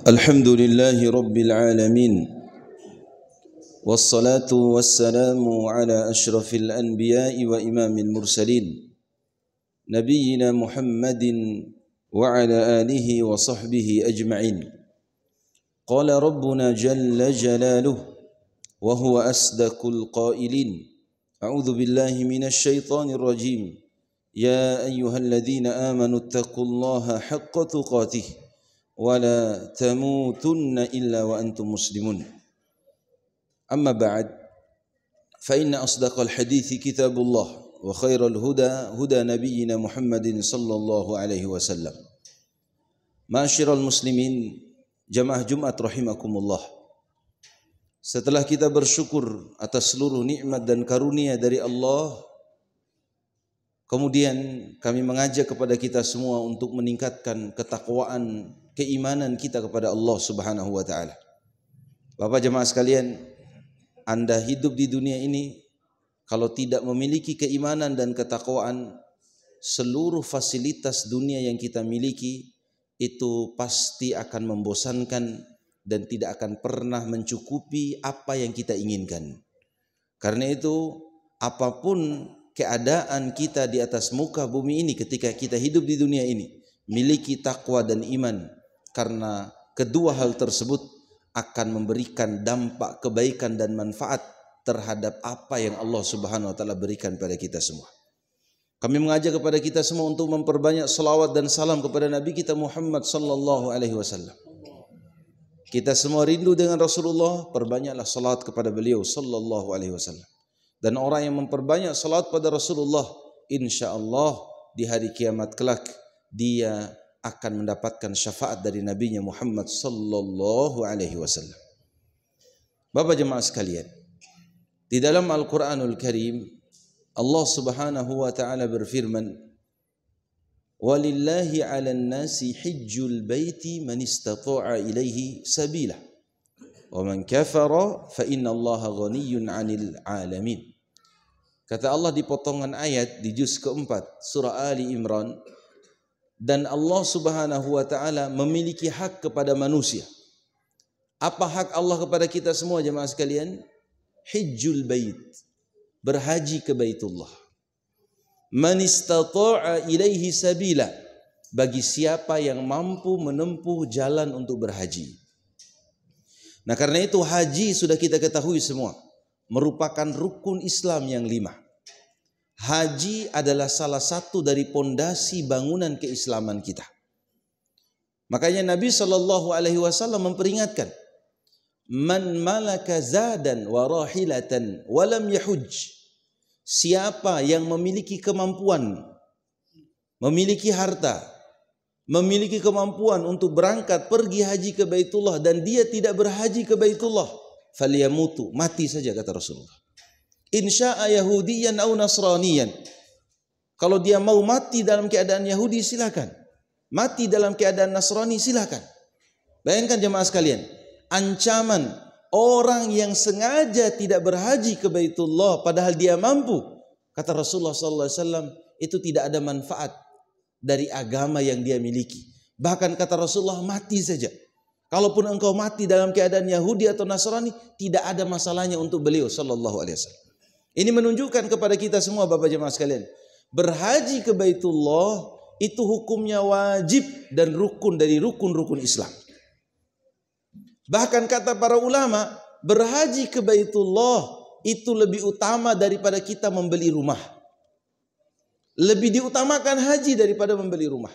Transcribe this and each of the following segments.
Alhamdulillahi Rabbil Alamin. Wassalatu wassalamu ala ashrafil anbiya'i wa imamil mursalin Nabiyyina Muhammadin wa ala alihi wa sahbihi ajma'in. Qala Rabbuna Jalla Jalaluh wa huwa asdaqul qailin. A'udzu billahi minasy syaithanir rajim. Ya ayyuhalladzina amanu taqullaha haqqa tuqatih ولا تموتن إلا وأنتم مسلمون أما بعد فإن أصدق الحديث كتاب الله وخير الهدى هدى نبينا محمد صلى الله عليه وسلم. Ma'asyiral muslimin, jamaah Jumat rahimakumullah. Setelah kita bersyukur atas seluruh nikmat dan karunia dari Allah, kemudian kami mengajak kepada kita semua untuk meningkatkan ketakwaan, keimanan kita kepada Allah Subhanahu wa taala. Bapak jemaah sekalian, Anda hidup di dunia ini kalau tidak memiliki keimanan dan ketakwaan, seluruh fasilitas dunia yang kita miliki itu pasti akan membosankan dan tidak akan pernah mencukupi apa yang kita inginkan. Karena itu, apapun keadaan kita di atas muka bumi ini ketika kita hidup di dunia ini, miliki takwa dan iman, karena kedua hal tersebut akan memberikan dampak kebaikan dan manfaat terhadap apa yang Allah Subhanahu wa taala berikan pada kita semua. Kami mengajak kepada kita semua untuk memperbanyak salawat dan salam kepada Nabi kita Muhammad sallallahu alaihi wasallam. Kita semua rindu dengan Rasulullah, perbanyaklah salawat kepada beliau sallallahu alaihi wasallam. Dan orang yang memperbanyak salawat pada Rasulullah, insyaallah di hari kiamat kelak dia akan mendapatkan syafaat dari nabinya Muhammad sallallahu alaihi wasallam. Bapak jemaah sekalian, di dalam Al-Qur'anul Karim Allah Subhanahu wa taala berfirman, "Walillahi 'alan nasi hajjul baiti man istata'a ilaihi sabila. Wa man kafara fa innallaha ghaniyyun 'anil 'alamin." Kata Allah di potongan ayat di juz keempat surah Ali Imran, dan Allah Subhanahu wa taala memiliki hak kepada manusia. Apa hak Allah kepada kita semua jemaah sekalian? Hajjul bait, berhaji ke Baitullah. Man istata'a ilaihi sabila, bagi siapa yang mampu menempuh jalan untuk berhaji. Nah, karena itu haji sudah kita ketahui semua merupakan rukun Islam yang 5. Haji adalah salah satu dari pondasi bangunan keislaman kita. Makanya Nabi sallallahu alaihi wasallam memperingatkan, "Man malaka zadan wa rahilatan wa lam yahujj." Siapa yang memiliki kemampuan, memiliki harta, memiliki kemampuan untuk berangkat pergi haji ke Baitullah dan dia tidak berhaji ke Baitullah, falyamutu, mati saja kata Rasulullah. Insya'a Yahudiyan au Nasraniyan. Kalau dia mau mati dalam keadaan Yahudi silakan. Mati dalam keadaan Nasrani silakan. Bayangkan jemaah sekalian, ancaman orang yang sengaja tidak berhaji ke Baitullah padahal dia mampu. Kata Rasulullah sallallahu alaihi wasallam, itu tidak ada manfaat dari agama yang dia miliki. Bahkan kata Rasulullah, mati saja. Kalaupun engkau mati dalam keadaan Yahudi atau Nasrani, tidak ada masalahnya untuk beliau sallallahu alaihi wasallam. Ini menunjukkan kepada kita semua Bapak jemaah sekalian, berhaji ke Baitullah itu hukumnya wajib dan rukun dari rukun-rukun Islam. Bahkan kata para ulama, berhaji ke Baitullah itu lebih utama daripada kita membeli rumah. Lebih diutamakan haji daripada membeli rumah.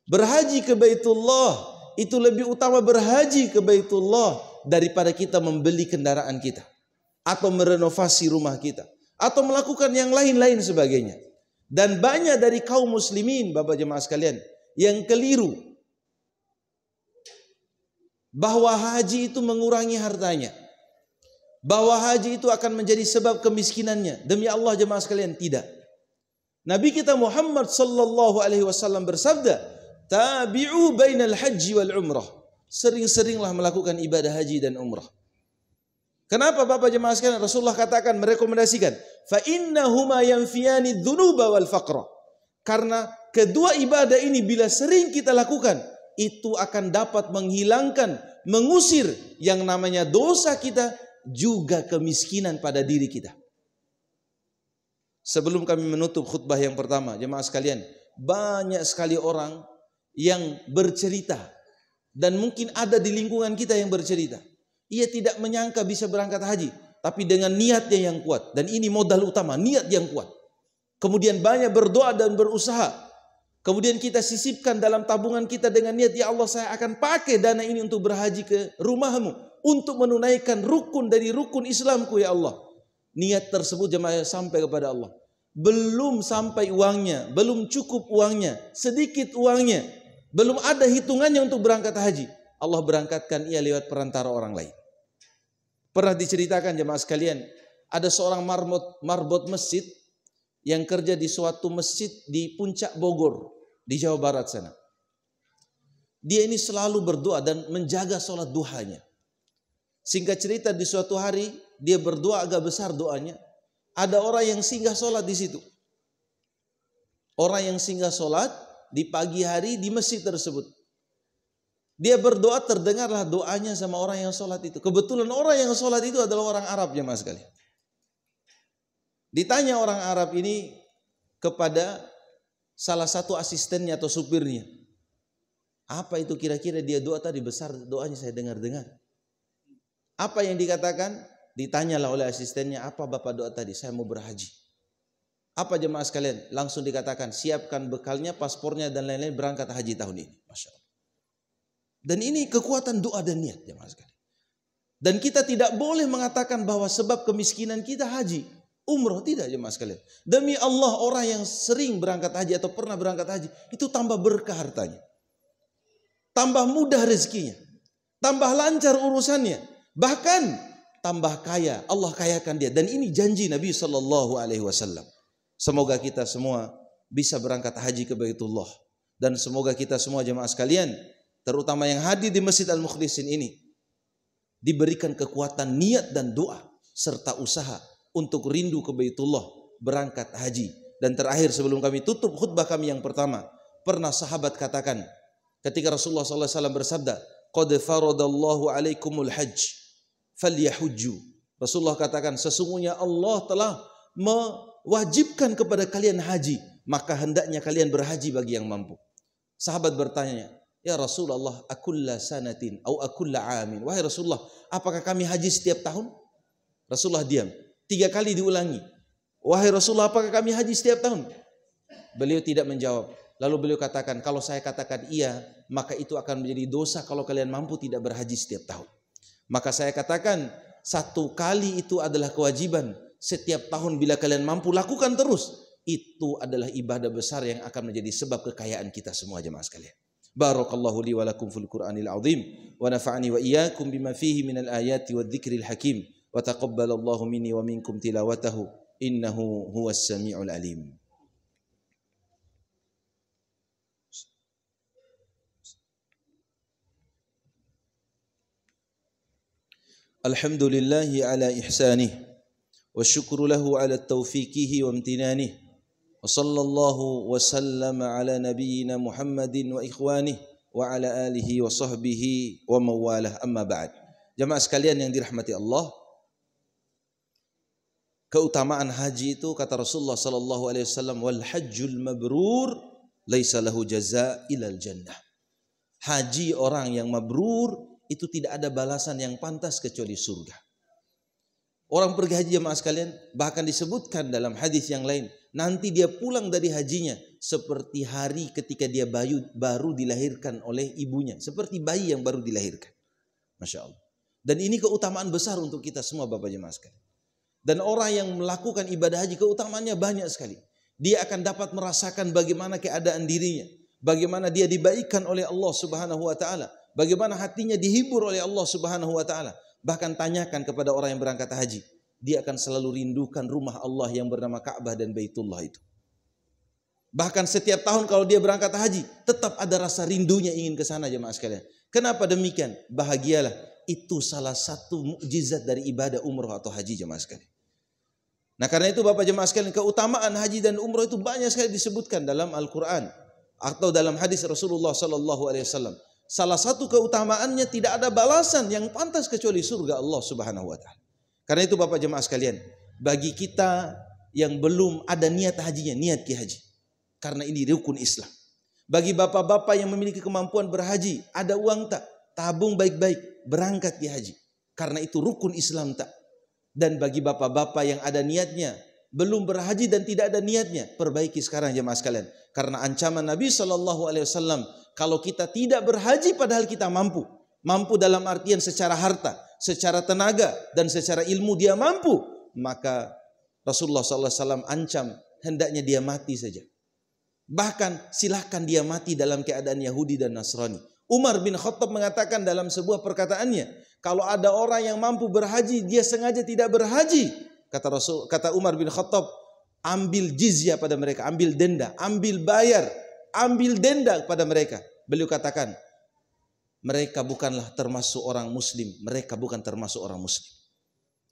Berhaji ke Baitullah itu lebih utama berhaji ke Baitullah daripada kita membeli kendaraan kita, atau merenovasi rumah kita, atau melakukan yang lain-lain sebagainya. Dan banyak dari kaum muslimin Bapak jemaah sekalian yang keliru bahwa haji itu mengurangi hartanya, bahwa haji itu akan menjadi sebab kemiskinannya. Demi Allah jemaah sekalian, tidak. Nabi kita Muhammad sallallahu alaihi wasallam bersabda, "Tabi'u bainal haji wal umrah." Sering-seringlah melakukan ibadah haji dan umrah. Kenapa Bapak jemaah sekalian? Rasulullah katakan, merekomendasikan, fa innahuma yanfiyani dzunuba wal faqra. Karena kedua ibadah ini bila sering kita lakukan, itu akan dapat menghilangkan, mengusir yang namanya dosa kita, juga kemiskinan pada diri kita. Sebelum kami menutup khutbah yang pertama, jemaah sekalian, banyak sekali orang yang bercerita, dan mungkin ada di lingkungan kita yang bercerita. Ia tidak menyangka bisa berangkat haji, tapi dengan niatnya yang kuat. Dan ini modal utama, niat yang kuat. Kemudian banyak berdoa dan berusaha. Kemudian kita sisipkan dalam tabungan kita dengan niat, ya Allah, saya akan pakai dana ini untuk berhaji ke rumahmu, untuk menunaikan rukun dari rukun Islamku, ya Allah. Niat tersebut jemaah sampai kepada Allah. Belum sampai uangnya, belum cukup uangnya, sedikit uangnya, belum ada hitungannya untuk berangkat haji. Allah berangkatkan ia lewat perantara orang lain. Pernah diceritakan jemaah sekalian, ada seorang marbot masjid yang kerja di suatu masjid di puncak Bogor, di Jawa Barat sana. Dia ini selalu berdoa dan menjaga sholat duhanya. Singkat cerita, di suatu hari dia berdoa agak besar doanya. Ada orang yang singgah sholat di situ. Orang yang singgah sholat di pagi hari di masjid tersebut. Dia berdoa, terdengarlah doanya sama orang yang sholat itu. Kebetulan orang yang sholat itu adalah orang Arab, jemaah sekalian. Ditanya orang Arab ini kepada salah satu asistennya atau supirnya, apa itu kira-kira dia doa tadi, besar doanya saya dengar-dengar. Apa yang dikatakan? Ditanyalah oleh asistennya, apa bapak doa tadi? Saya mau berhaji. Apa jemaah sekalian? Langsung dikatakan, siapkan bekalnya, paspornya dan lain-lain, berangkat haji tahun ini. Masya Allah. Dan ini kekuatan doa dan niat jemaah sekalian. Dan kita tidak boleh mengatakan bahwa sebab kemiskinan kita haji, umroh, tidak jemaah sekalian. Demi Allah, orang yang sering berangkat haji atau pernah berangkat haji, itu tambah berkah hartanya, tambah mudah rezekinya, tambah lancar urusannya, bahkan tambah kaya. Allah kayakan dia. Dan ini janji Nabi SAW. Semoga kita semua bisa berangkat haji ke Baitullah. Dan semoga kita semua jemaah sekalian, terutama yang hadir di Masjid Al-Mukhlisin ini, diberikan kekuatan niat dan doa serta usaha untuk rindu ke Baitullah, berangkat haji. Dan terakhir sebelum kami tutup khutbah kami yang pertama, pernah sahabat katakan ketika Rasulullah SAW bersabda, qad faradallahu alaikumul hajj falyahujju. Rasulullah katakan, sesungguhnya Allah telah mewajibkan kepada kalian haji, maka hendaknya kalian berhaji bagi yang mampu. Sahabat bertanya, ya Rasulullah, akulla sanatin au akulla amin. Wahai Rasulullah, apakah kami haji setiap tahun? Rasulullah diam. 3 kali diulangi. Wahai Rasulullah, apakah kami haji setiap tahun? Beliau tidak menjawab. Lalu beliau katakan, kalau saya katakan iya, maka itu akan menjadi dosa kalau kalian mampu tidak berhaji setiap tahun. Maka saya katakan, 1 kali itu adalah kewajiban. Setiap tahun bila kalian mampu, lakukan terus. Itu adalah ibadah besar yang akan menjadi sebab kekayaan kita semua jemaah sekalian. Barakallahu li wa lakum fil Qur'anil azim wa nafa'ani wa iyyakum bima fihi minal ayati wadh-dhikril hakim wa taqabbalallahu minni wa minkum tilawatahu innahu huwas samiul alim. Alhamdulillahi ala ihsanih wa syukru lahu ala taufiqihi wa amtinanih wa sallallahu wa sallama ala nabiyyina Muhammadin wa ikhwanih wa ala alihi wa sahbihi wa mawalah, amma ba'd. Jamaah sekalian yang dirahmati Allah, keutamaan haji itu kata Rasulullah sallallahu alaihi wasallam, wal hajjul mabrur laisa lahu jazaa ilal jannah. Haji orang yang mabrur itu tidak ada balasan yang pantas kecuali surga. Orang pergi haji jemaah sekalian, bahkan disebutkan dalam hadis yang lain, nanti dia pulang dari hajinya seperti hari ketika dia baru dilahirkan oleh ibunya, seperti bayi yang baru dilahirkan. Masya Allah. Dan ini keutamaan besar untuk kita semua Bapak jemaah sekalian. Dan orang yang melakukan ibadah haji, keutamaannya banyak sekali. Dia akan dapat merasakan bagaimana keadaan dirinya, bagaimana dia dibaikan oleh Allah Subhanahu wa taala, bagaimana hatinya dihibur oleh Allah Subhanahu wa taala. Bahkan tanyakan kepada orang yang berangkat haji, dia akan selalu rindukan rumah Allah yang bernama Ka'bah dan Baitullah itu. Bahkan setiap tahun kalau dia berangkat haji, tetap ada rasa rindunya ingin ke sana jemaah sekalian. Kenapa demikian? Bahagialah, itu salah satu mukjizat dari ibadah umroh atau haji jemaah sekalian. Nah karena itu Bapak jemaah sekalian, keutamaan haji dan umroh itu banyak sekali disebutkan dalam Al-Quran. Atau dalam hadis Rasulullah sallallahu alaihi wasallam, salah satu keutamaannya tidak ada balasan yang pantas kecuali surga Allah Subhanahu wa taala. Karena itu Bapak jemaah sekalian, bagi kita yang belum ada niat hajinya, niat ki haji. Karena ini rukun Islam. Bagi bapak-bapak yang memiliki kemampuan berhaji, ada uang tak? Tabung baik-baik, berangkat ki haji. Karena itu rukun Islam tak? Dan bagi bapak-bapak yang ada niatnya, belum berhaji dan tidak ada niatnya, perbaiki sekarang jemaah sekalian. Karena ancaman Nabi SAW, kalau kita tidak berhaji padahal kita mampu. Mampu dalam artian secara harta, secara tenaga, dan secara ilmu dia mampu. Maka Rasulullah SAW ancam hendaknya dia mati saja. Bahkan silahkan dia mati dalam keadaan Yahudi dan Nasrani. Umar bin Khattab mengatakan dalam sebuah perkataannya, kalau ada orang yang mampu berhaji, dia sengaja tidak berhaji. Kata Umar bin Khattab, ambil jizyah pada mereka, ambil denda, ambil bayar, ambil denda pada mereka. Beliau katakan, mereka bukanlah termasuk orang muslim, mereka bukan termasuk orang muslim.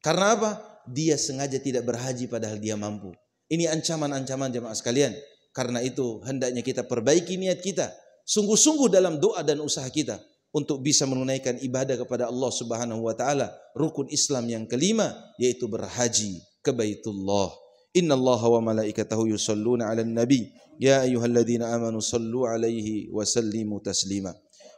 Karena apa? Dia sengaja tidak berhaji padahal dia mampu. Ini ancaman-ancaman jemaah sekalian. Karena itu hendaknya kita perbaiki niat kita, sungguh-sungguh dalam doa dan usaha kita untuk bisa menunaikan ibadah kepada Allah Subhanahu wa taala. Rukun Islam yang kelima yaitu berhaji ke Baitullah. Innallaha wa malaikatahu yusholluna 'alan nabi ya ayyuhalladzina amanu shallu 'alaihi wa sallimu taslima.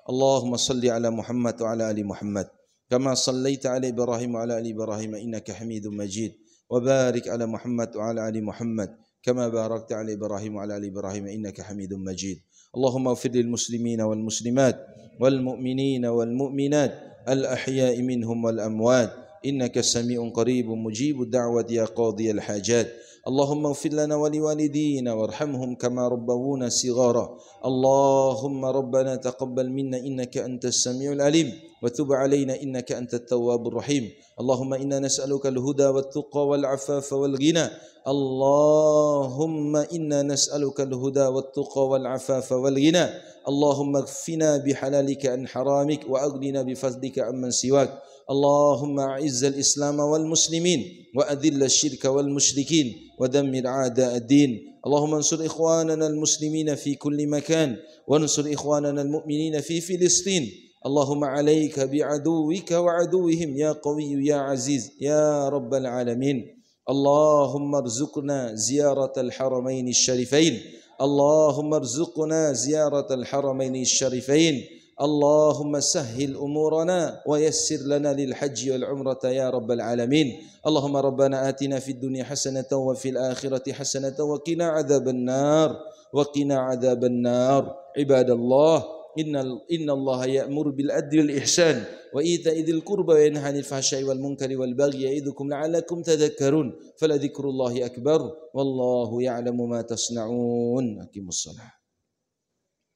Allahumma shalli 'ala Muhammad wa 'ala ali Muhammad kama shallaita 'ala Ibrahim wa 'ala ali Ibrahim innaka Hamidum Majid. Wa barik 'ala Muhammad wa 'ala ali Muhammad كما باركت على إبراهيم وعلى آل إبراهيم إنك حميد مجيد. اللهم اغفر للمسلمين والمسلمات والمؤمنين والمؤمنات الأحياء منهم والأموات إنك سميع قريب مجيب الدعوة يا قاضي الحاجات. اللهم اغفر لنا ولوالدينا وارحمهم كما ربونا صغارا. اللهم ربنا تقبل منا إنك أنت السميع العليم وتب علينا إنك أنت التواب الرحيم. اللهم إنا نسألك الهدى والتقى والعفاف والغنى. اللهم إنا نسألك الهدى والتقى والعفاف والغنى. اللهم اكفنا بحلالك عن حرامك وأغننا بفضلك عمن سواك. اللهم أعز الإسلام والمسلمين وأذل الشرك والمشركين ودمر أعداء الدين. اللهم انصر إخواننا المسلمين في كل مكان وانصر إخواننا المؤمنين في فلسطين. اللهم عليك بعدوك وعدوهم يا قوي يا عزيز يا رب العالمين. اللهم ارزقنا زيارة الحرمين الشريفين. اللهم ارزقنا زيارة الحرمين الشريفين. اللهم سهل أمورنا ويسر لنا للحج والعمرة يا رب العالمين. اللهم ربنا آتنا في الدنيا حسنة وفي الآخرة حسنة وقنا عذاب النار وقنا عذاب النار. عباد الله إن الله يأمر بالعدل والإحسان وإيتاء ذي القربى وينهى عن الفحشاء والمنكر والبغي يعظكم لعلكم تذكرون. فلذكر الله أكبر والله يعلم ما تصنعون. أقيموا الصلاة.